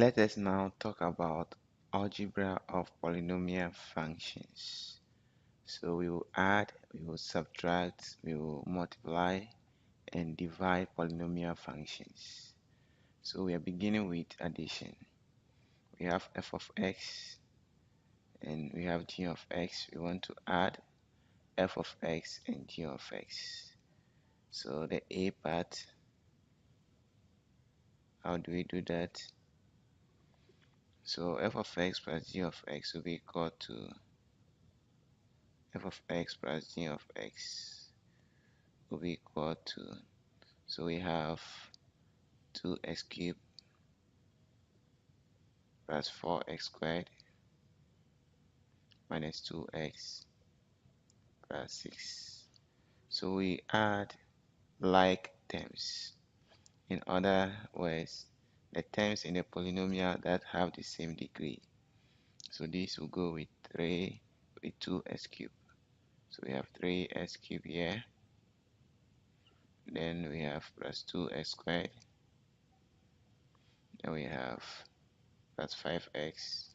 Let us now talk about algebra of polynomial functions. So we will add, we will subtract, we will multiply and divide polynomial functions. So we are beginning with addition. We have f of x and we have g of x. We want to add f of x and g of x. So the a part, how do we do that? So f of x plus g of x will be equal to f of x plus g of x will be equal to, so we have 2x cubed plus 4x squared minus 2x plus 6. So we add like terms. In other words, the terms in a polynomial that have the same degree. So this will go with 2x cubed. So we have 3x cubed here. Then we have plus 2x squared. Then we have plus 5x.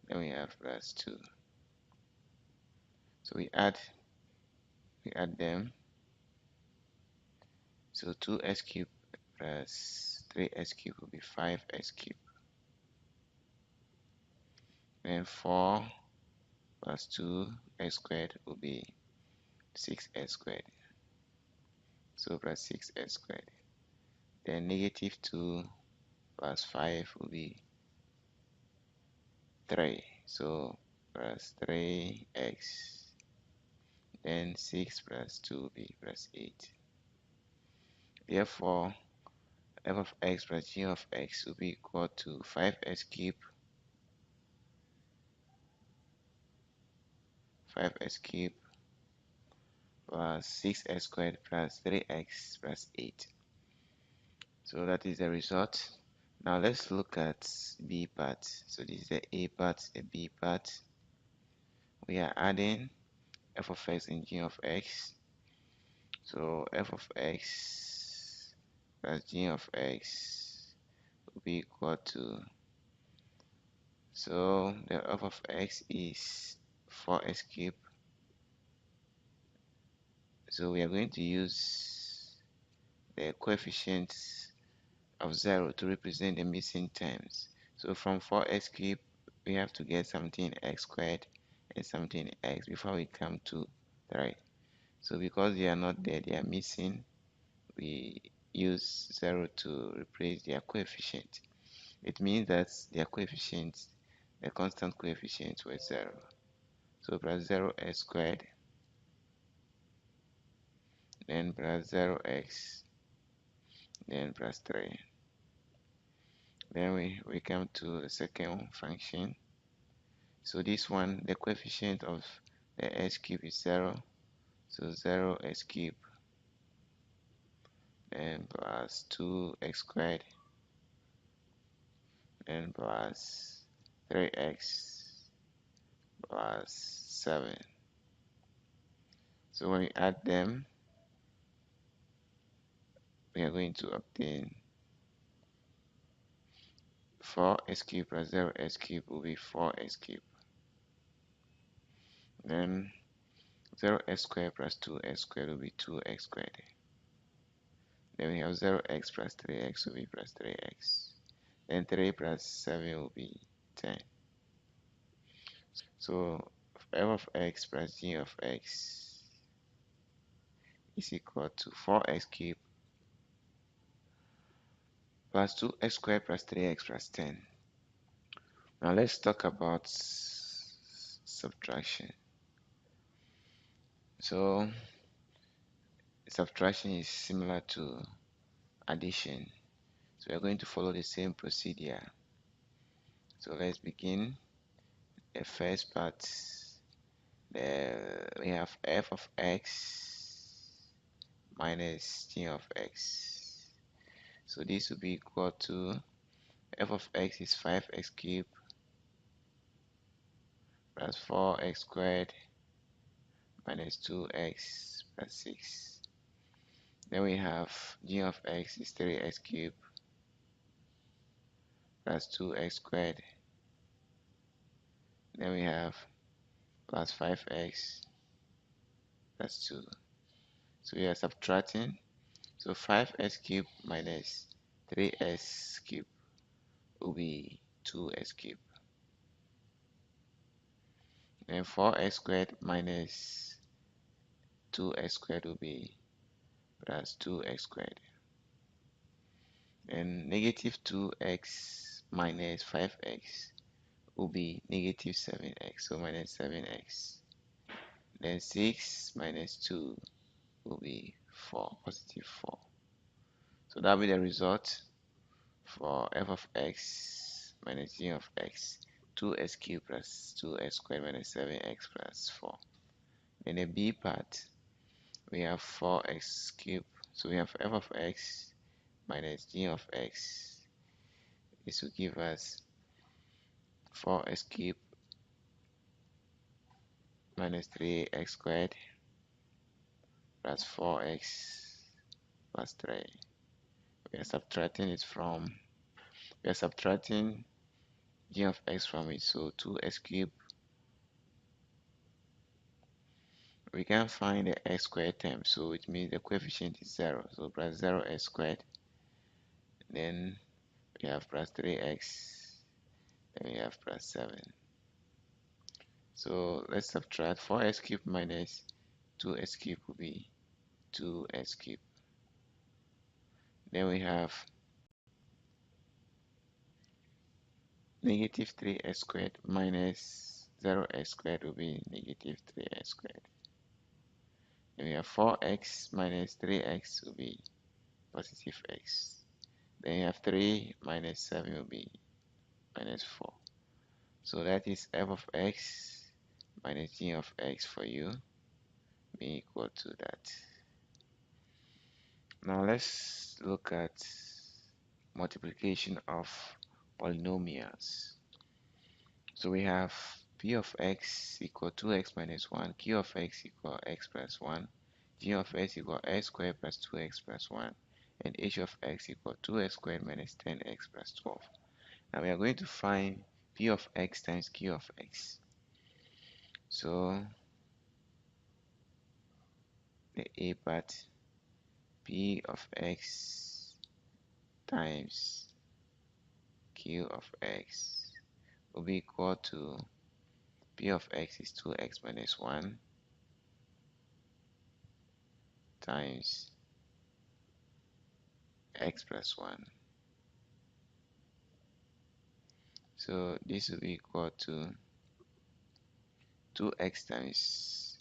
Then we have plus 2. So we add them. So 2x cubed plus 3x cubed will be 5x cubed. Then 4 plus 2x squared will be 6x squared. So plus 6x squared. Then negative 2 plus 5 will be 3. So plus 3x. Then 6 plus 2 will be plus 8. Therefore, f of x plus g of x will be equal to 5x cubed plus 6x squared plus 3x plus 8. So that is the result. Now let's look at b part. So this is the a part, the b part. We are adding f of x and g of x. So f of x plus g of x will be equal to, so the f of x is 4x cubed. So we are going to use the coefficients of 0 to represent the missing terms. So from 4x cubed, we have to get something x squared and something x before we come to 3. So because they are not there, they are missing, we use 0 to replace their coefficient. It means that their coefficients, the constant coefficients were 0. So plus 0x squared, then plus 0x, then plus 3. Then we come to the second function. So this one, the coefficient of the x cubed is 0. So 0x cubed and plus 2x squared and plus 3x plus 7. So when we add them, we are going to obtain 4x cubed plus 0x cubed will be 4x cubed. Then 0x squared plus 2x squared will be 2x squared. Then we have 0x plus 3x will be plus 3x. Then 3 plus 7 will be 10. So f of x plus g of x is equal to 4x cubed plus 2x squared plus 3x plus 10. Now let's talk about subtraction. So subtraction is similar to addition. So we are going to follow the same procedure. So let's begin. The first part, we have f of x minus g of x. So this will be equal to, f of x is 5x cubed plus 4x squared minus 2x plus 6. Then we have g of x is 3x cubed plus 2x squared. Then we have plus 5x plus 2. So we are subtracting. So 5x cubed minus 3x cubed will be 2x cubed. Then 4x squared minus 2x squared will be plus 2x squared. And negative 2x minus 5x will be negative 7x, so minus 7x. Then 6 minus 2 will be 4, positive 4. So that will be the result for f of x minus g of x. 2x cubed plus 2x squared minus 7x plus 4. In the b part, we have 4x cubed. So we have f of x minus g of x. This will give us 4x cubed minus 3x squared plus 4x plus 3. We are subtracting g of x from it, so 2x cubed. We can't find the x squared term, so it means the coefficient is 0, so plus 0x squared. Then we have plus 3x, then we have plus 7. So let's subtract 4x cubed minus 2x cubed will be 2x cubed. Then we have negative 3x squared minus 0x squared will be negative 3x squared. Then we have 4x minus 3x will be positive x. Then you have 3 minus 7 will be minus 4. So that is f of x minus g of x for you be equal to that. Now let's look at multiplication of polynomials. So we have p of x equal 2x minus 1, q of x equal x plus 1, g of x equal x squared plus 2x plus 1, and h of x equal 2x squared minus 10x plus 12. Now we are going to find p of x times q of x. So the a part, p of x times q of x will be equal to p of x is 2x minus 1 times x plus 1. So this will be equal to 2x times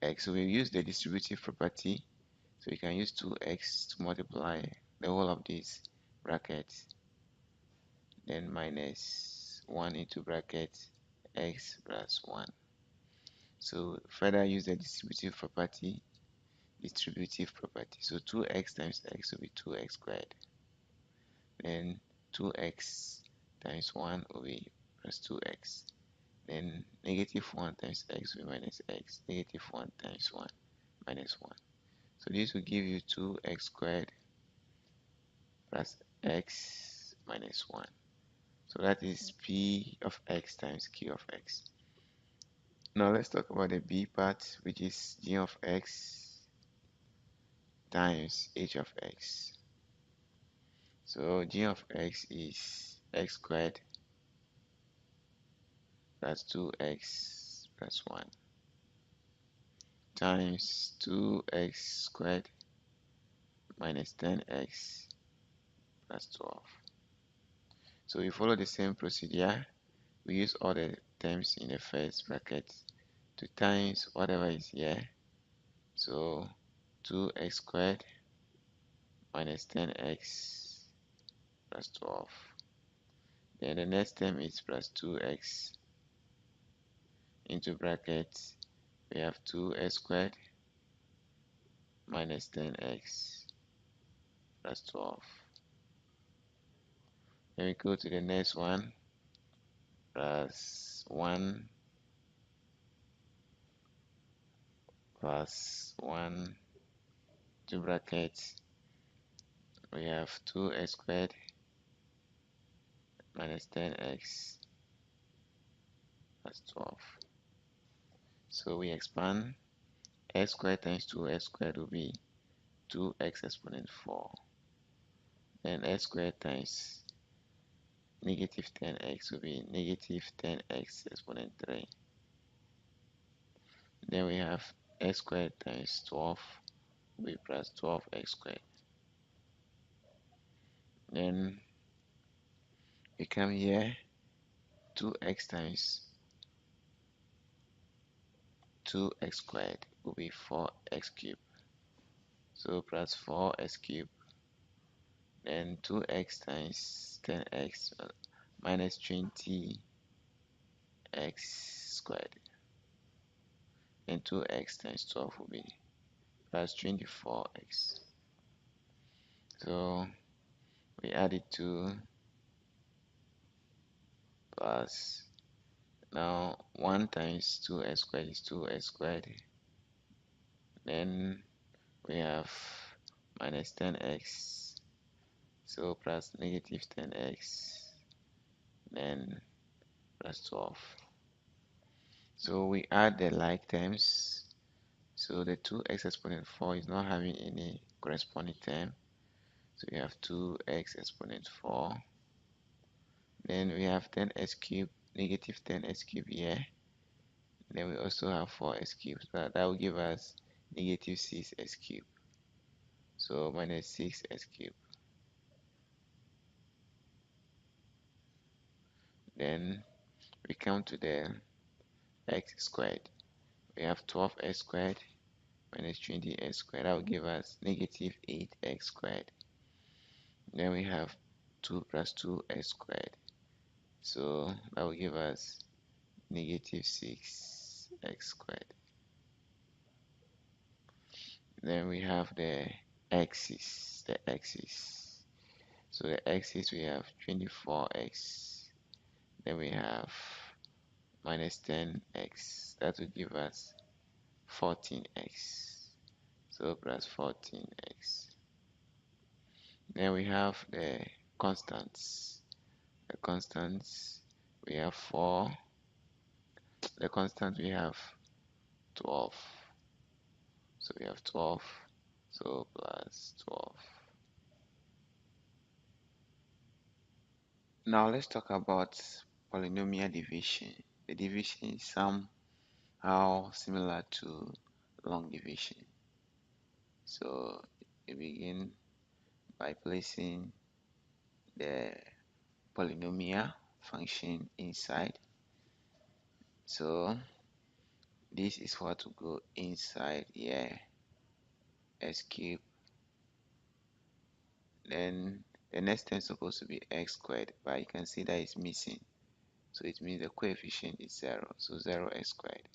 x. So we use the distributive property. So you can use 2x to multiply the whole of this bracket, then minus 1 into bracket x plus 1. So further use the distributive property. So 2x times x will be 2x squared. Then 2x times 1 will be plus 2x. Then negative 1 times x will be minus x. Negative 1 times 1 minus 1. So this will give you 2x squared plus x minus 1. So that is p of x times q of x. Now let's talk about the b part, which is g of x times h of x. So g of x is x squared plus 2x plus 1 times 2x squared minus 10x plus 12. So we follow the same procedure. We use all the terms in the first bracket to times whatever is here. So 2x squared minus 10x plus 12. Then the next term is plus 2x into bracket. We have 2x squared minus 10x plus 12. Then we go to the next one, plus 1 plus 1 to bracket. We have 2x squared minus 10x plus 12. So we expand. X squared times 2x squared will be 2x exponent 4. Then x squared times negative 10x will be negative 10x exponent 3. Then we have x squared times 12 will be plus 12x squared. Then we come here, 2x times 2x squared will be 4x cubed. So plus 4x cubed. Then 2x times 10x minus 20x squared. And 2x times 12 will be plus 24x. So we add it to plus, now 1 times 2x squared is 2x squared. Then we have minus 10x, so plus negative 10x, then plus 12. So we add the like terms. So the 2x exponent 4 is not having any corresponding term. So we have 2x exponent 4. Then we have 10x cubed, negative 10x cubed here. Then we also have 4x cubed. That will give us negative 6x cubed. So minus 6x cubed. Then we come to the x squared. We have 12x squared minus 20x squared. That will give us negative 8x squared. Then we have 2 plus 2x squared. So that will give us negative 6x squared. Then we have the x's. So the x's, we have 24x. Then we have minus 10x. That will give us 14x. So plus 14x. Then we have the constants. The constants, we have 4. The constant, we have 12. So we have 12. So plus 12. Now let's talk about polynomial division. The division is somehow similar to long division. So we begin by placing the polynomial function inside. So this is what will go inside here, x cubed. Then the next term is supposed to be x squared, but you can see that it's missing. So it means the coefficient is 0. So 0x squared.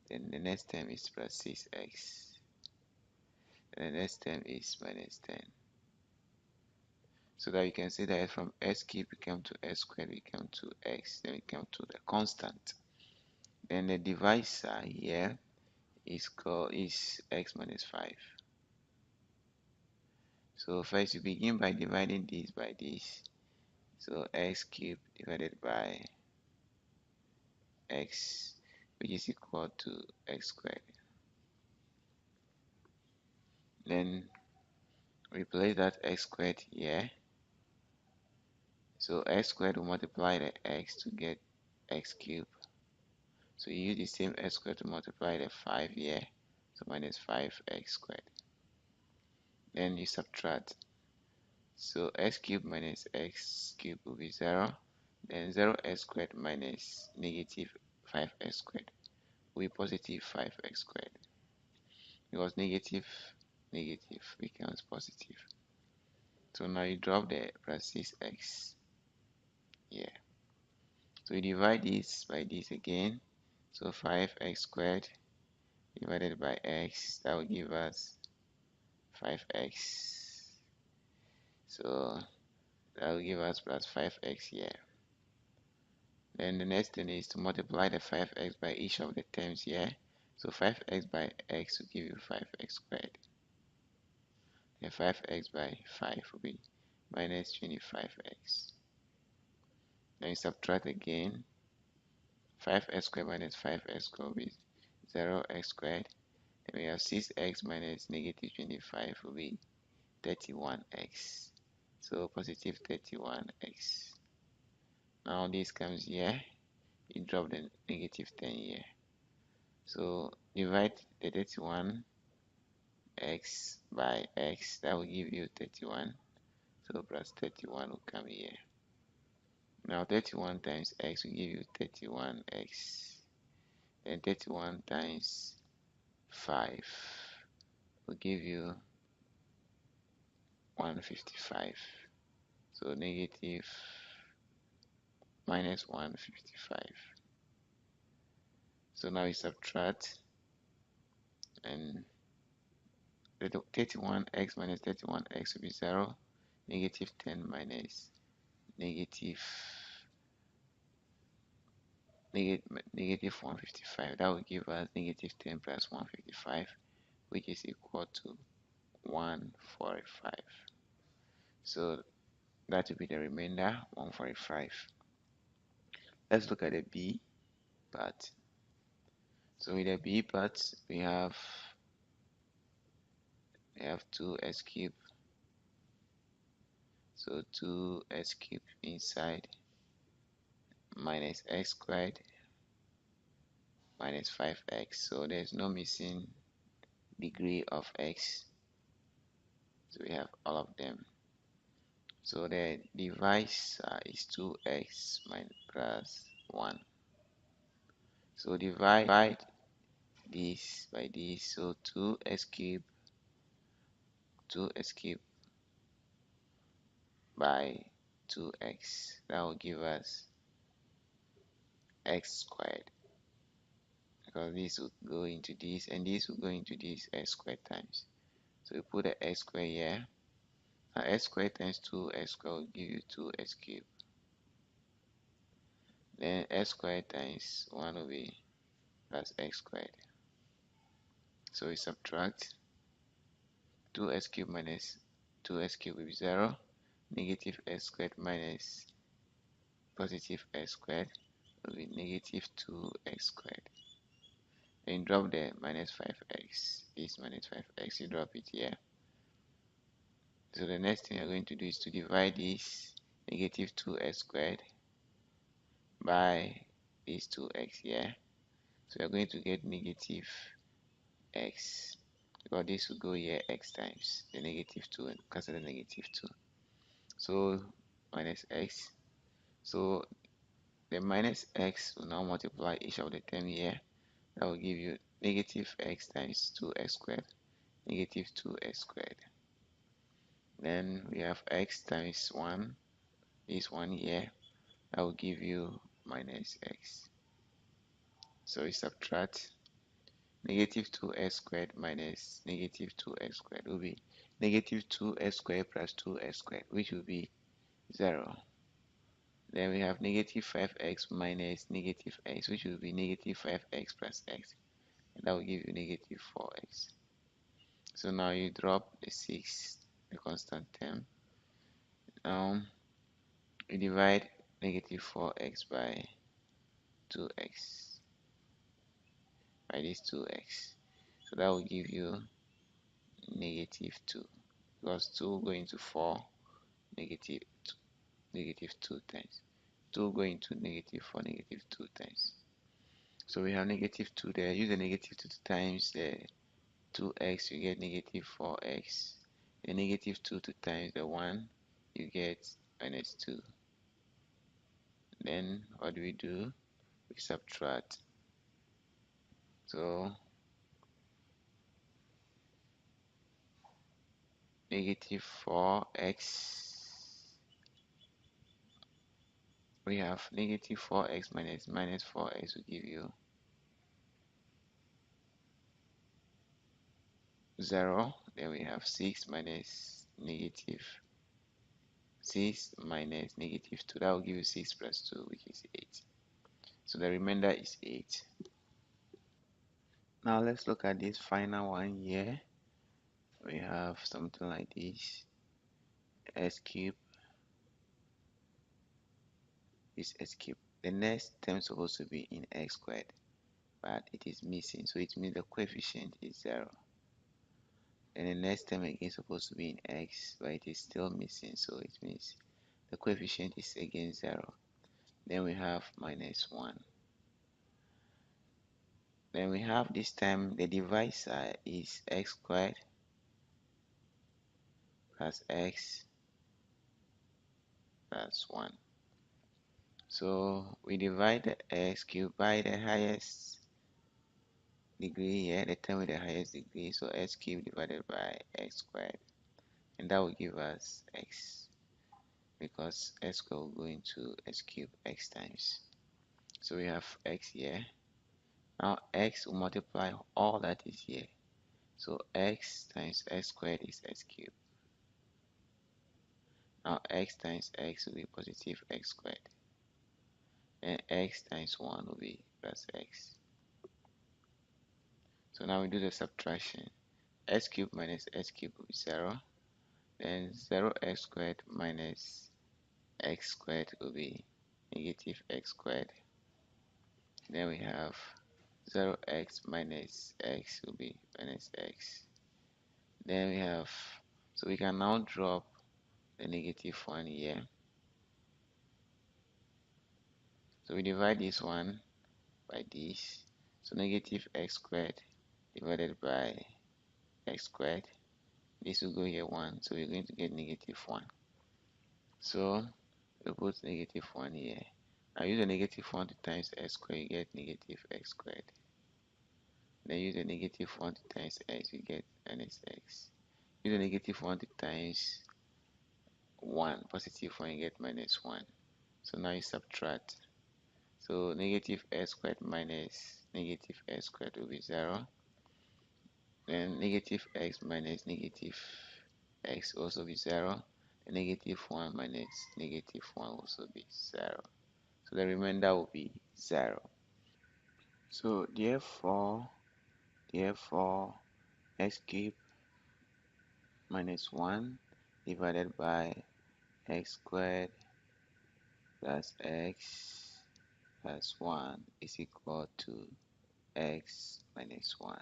Then the next term is plus 6x. And the next term is minus 10. So that you can see that from x cubed we come to x squared, we come to x, then we come to the constant. Then the divisor here is x minus 5. So first you begin by dividing this by this. So x cubed divided by x, which is equal to x squared. Then replace that x squared here. So x squared will multiply the x to get x cubed. So you use the same x squared to multiply the 5 here. So minus 5x squared. Then you subtract. So x cubed minus x cubed will be 0. Then 0x squared minus negative 5x squared will be positive 5x squared. Because negative becomes positive. So now you drop the plus 6x here. So you divide this by this again. So 5x squared divided by x, that will give us 5x. So that will give us plus 5x here. Then the next thing is to multiply the 5x by each of the terms here. So 5x by x will give you 5x squared. Then 5x by 5 will be minus 25x. Then you subtract again. 5x squared minus 5x squared will be 0x squared. Then we have 6x minus negative 25 will be 31x. So positive 31x. Now this comes here. You drop the negative 10 here. So divide the 31x by x. That will give you 31. So plus 31 will come here. Now 31 times x will give you 31x. Then 31 times 5 will give you 155. So negative minus 155. So now we subtract, and 31x minus 31x will be 0. Negative 10 minus negative 155. That will give us negative 10 plus 155, which is equal to 145. So that will be the remainder, 145. Let's look at the b part. So with the b part, we have 2x cubed. So 2x cubed inside minus x squared minus 5x. So there's no missing degree of x. So we have all of them. So the divisor is 2x minus plus 1. So divide this by this. So 2x cubed by 2x. That will give us x squared, because this will go into this and this will go into this, x squared times. So we put the x squared here. Now x squared times 2x squared will give you 2x cubed. Then x squared times 1 will be plus x squared. So we subtract 2x cubed minus 2x cubed will be 0. Negative x squared minus positive x squared will be negative 2x squared. Then drop the minus 5x. This minus 5x, you drop it here. So the next thing you're going to do is to divide this negative 2x squared by this 2x here. So you're going to get negative x, because this will go here x times the negative 2 and cancel the negative 2. So minus x. So the minus x will now multiply each of the term here. That will give you negative x times 2x squared, negative 2x squared. Then we have x times 1, this one here. That will give you minus x. So we subtract negative 2x squared minus negative 2x squared will be negative 2x squared plus 2x squared, which will be 0. Then we have negative 5x minus negative x, which will be negative 5x plus x. And that will give you negative 4x. So now you drop the 6, the constant term. You divide negative 4x by 2x, by this 2x. So that will give you negative 2, because 2 going to 4, negative 2 times. 2 going to negative 4, negative 2 times. So we have negative 2 there. Use the negative 2 times the 2x, you get negative 4x. The negative 2 times the 1, you get minus 2. Then what do? We subtract. So negative 4x, we have negative 4x minus 4x will give you 0. Then we have 6 minus negative 2. That will give you 6 plus 2, which is 8. So the remainder is 8. Now let's look at this final one here. We have something like this: x cubed is x cubed. The next term is supposed to be in x squared, but it is missing, so it means the coefficient is 0. And the next term again is supposed to be in x, but it is still missing, so it means the coefficient is again 0. Then we have minus 1. Then we have this time the divisor is x squared plus x plus 1. So we divide the x cubed by the highest degree here, the term with the highest degree, so x cubed divided by x squared, and that will give us x, because x squared will go into x cubed x times. So we have x here. Now x will multiply all that is here, so x times x squared is x cubed. Now x times x will be positive x squared, and x times 1 will be plus x. So now we do the subtraction. X cubed minus x cubed will be 0. Then 0x squared minus x squared will be negative x squared. Then we have 0x minus x will be minus x. Then we have, so we can now drop the negative 1 here. So we divide this one by this. So negative x squared divided by x squared. This will go here 1, so we're going to get negative 1. So we put negative 1 here. Now use the negative 1 to times x squared, you get negative x squared. Then use the negative 1 to times x, you get minus x. Use the negative 1 to times 1, positive 1, you get minus 1. So now you subtract. So negative x squared minus negative x squared will be 0. Then negative x minus negative x also be 0. And negative 1 minus negative 1 also be 0. So the remainder will be 0. So therefore x cubed minus 1 divided by x squared plus x plus 1 is equal to x minus 1.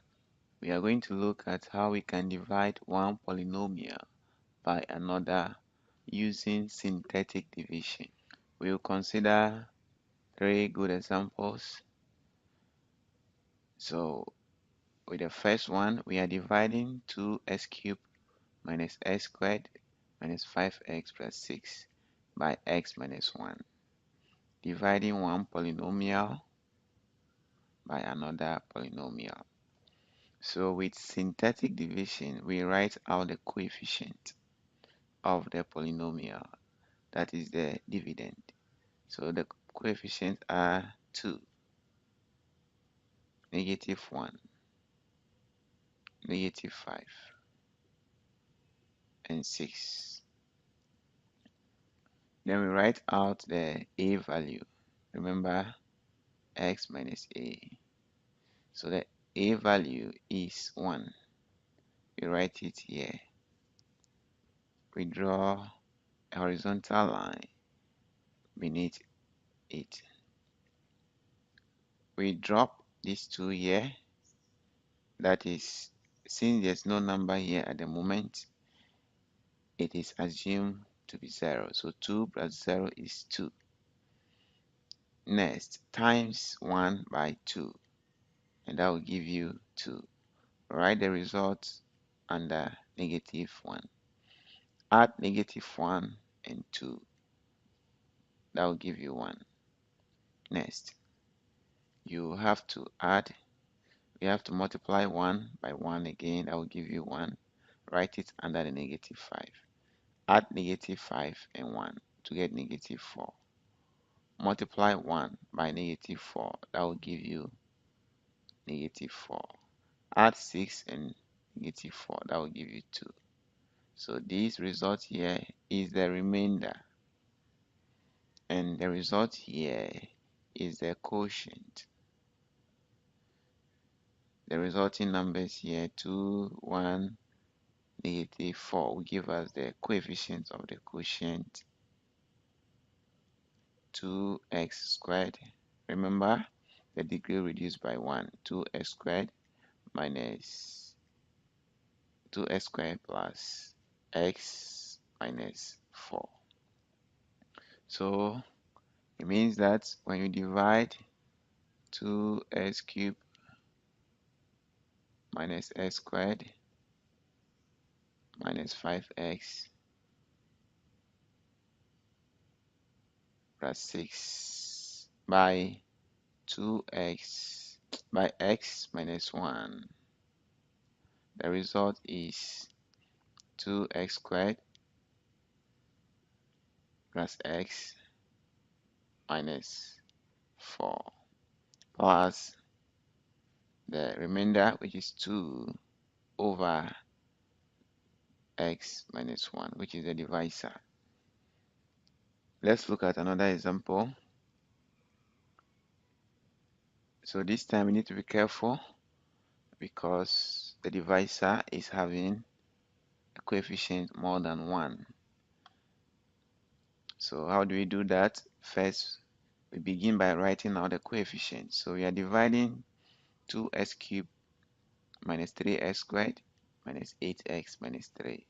We are going to look at how we can divide one polynomial by another using synthetic division. We will consider 3 good examples. So with the first one, we are dividing 2x cubed minus x squared minus 5x plus 6 by x minus 1. Dividing one polynomial by another polynomial. So with synthetic division, we write out the coefficient of the polynomial, that is the dividend. So the coefficients are 2, negative 1, negative 5, and 6. Then we write out the a value. Remember, x minus a. So the a value is 1. We write it here. We draw a horizontal line beneath it. We drop these 2 here. That is, since there's no number here at the moment, it is assumed to be 0. So 2 plus 0 is 2. Next, times 1 by 2, and that will give you 2. Write the result under negative 1. Add negative 1 and 2. That will give you 1. Next, you have to add, we have to multiply 1 by 1 again. That will give you 1. Write it under the negative 5. Add negative 5 and 1 to get negative 4. Multiply 1 by negative 4. That will give you negative 4. Add 6 and negative 4. That will give you 2. So this result here is the remainder. And the result here is the quotient. The resulting numbers here, 2, 1, negative 4, will give us the coefficient of the quotient. 2x squared. Remember, the degree reduced by 1. 2x squared minus 2x squared plus x minus 4. So it means that when you divide 2x cubed minus x squared minus 5x plus 6 by 2x by x minus 1, the result is 2x squared plus x minus 4 plus the remainder, which is 2 over x minus 1, which is the divisor. Let's look at another example. So this time we need to be careful because the divisor is having a coefficient more than 1. So how do we do that? First, we begin by writing out the coefficient. So we are dividing 2x cubed minus 3x squared minus 8x minus 3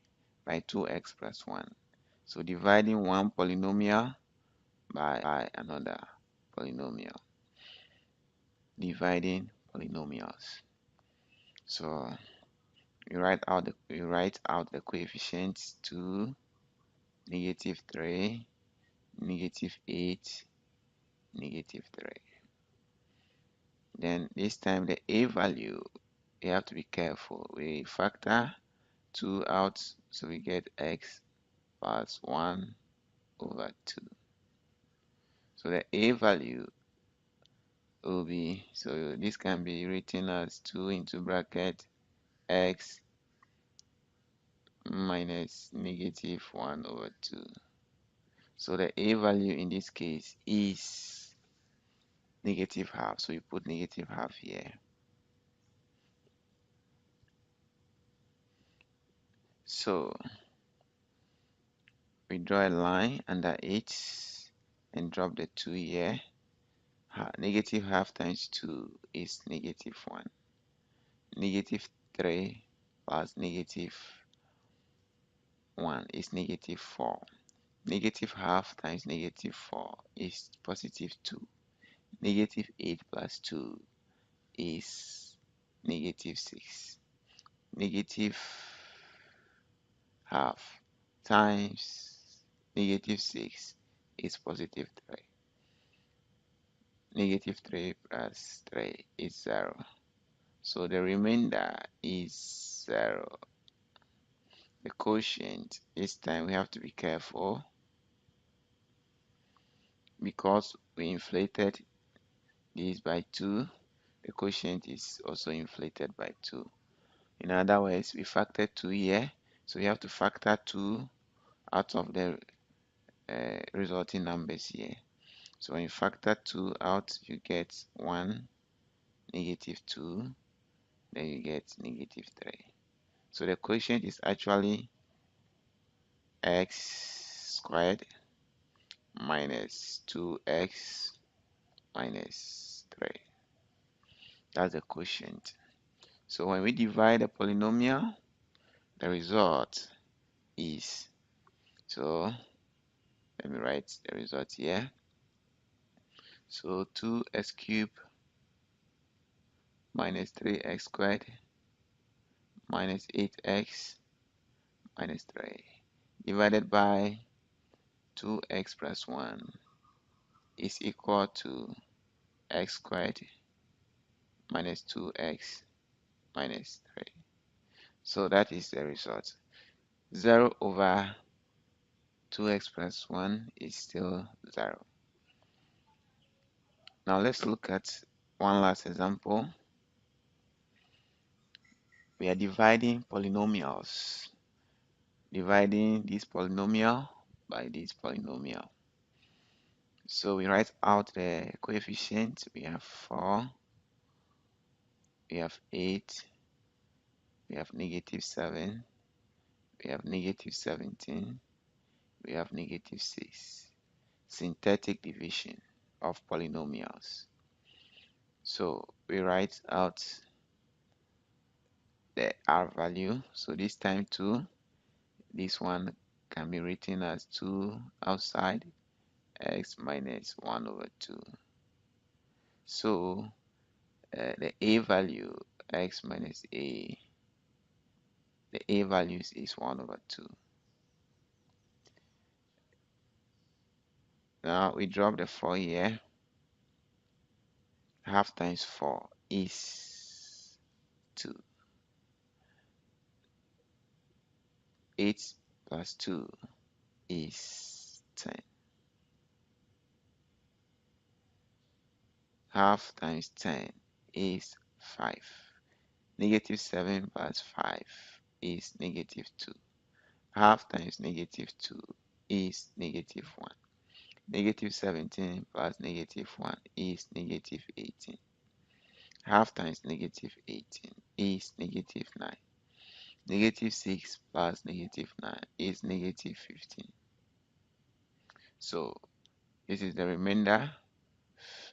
by 2x plus 1. So dividing one polynomial by another polynomial. Dividing polynomials. So you write out the coefficients 2, negative 3, negative 8, negative 3. Then this time the a value, you have to be careful. We factor 2 out, so we get x plus 1 over 2. So the a value will be, so this can be written as 2 into bracket x minus negative 1 over 2. So the a value in this case is negative half. So you put negative half here. So we draw a line under it and drop the 2 here. Negative half times 2 is negative 1. Negative 3 plus negative 1 is negative 4. Negative half times negative 4 is positive 2. Negative 8 plus 2 is negative 6. Negative half times negative 6 is positive 3. Negative 3 plus 3 is 0. So the remainder is 0. The quotient, this time we have to be careful because we inflated this by 2. The quotient is also inflated by 2. In other words, we factored 2 here, so we have to factor 2 out of the resulting numbers here. So when you factor 2 out, you get 1, negative 2, then you get negative 3. So the quotient is actually x squared minus 2x minus 3. That's the quotient. So when we divide a polynomial, the result is, so let me write the result here. So 2x cubed minus 3x squared minus 8x minus 3 divided by 2x plus 1 is equal to x squared minus 2x minus 3. So that is the result. 0 over 2x plus 1 is still 0. Now let's look at one last example. We are dividing polynomials. Dividing this polynomial by this polynomial. So we write out the coefficient. We have 4, we have 8, we have negative 7, we have negative 17, we have negative 6. synthetic division of polynomials. So we write out the R value. So this time 2, this one can be written as 2 outside x minus 1 over 2. So the a value x minus a, the a values is 1 over 2. Now we drop the 4 here. Half times 4 is 2. 8 plus 2 is 10. Half times 10 is 5. Negative 7 plus 5 is negative 2. Half times negative 2 is negative 1. Negative 17 plus negative 1 is negative 18. Half times negative 18 is negative 9. Negative 6 plus negative 9 is negative 15. So this is the remainder,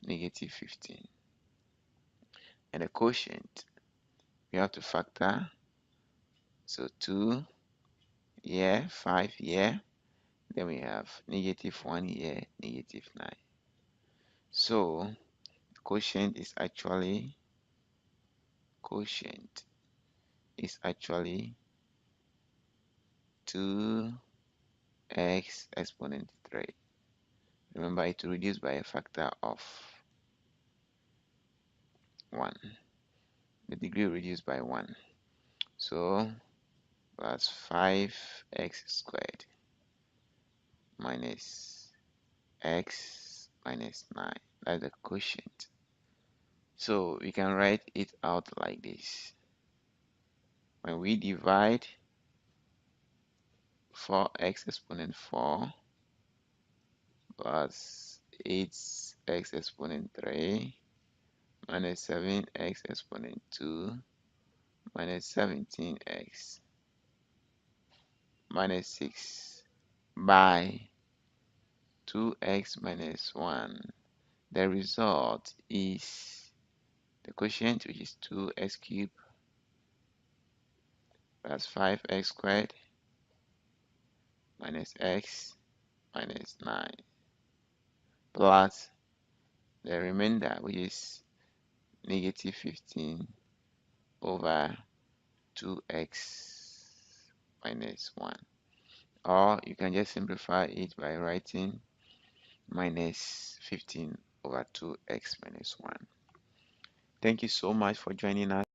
negative 15. And the quotient, we have to factor. So 2 here, 5 here. Then we have negative 1 here, negative 9. So quotient is actually 2x exponent 3. Remember, it will reduce by a factor of 1. The degree reduced by 1. So that's 5x squared minus x minus 9. That's the quotient. So we can write it out like this. When we divide 4x exponent 4 plus 8x exponent 3 minus 7x exponent 2 minus 17x minus 6 by 2x minus 1. The result is the quotient, which is 2x cubed plus 5x squared minus x minus 9 plus the remainder, which is negative 15 over 2x minus 1. Or you can just simplify it by writing minus 15 over 2x minus 1. Thank you so much for joining us.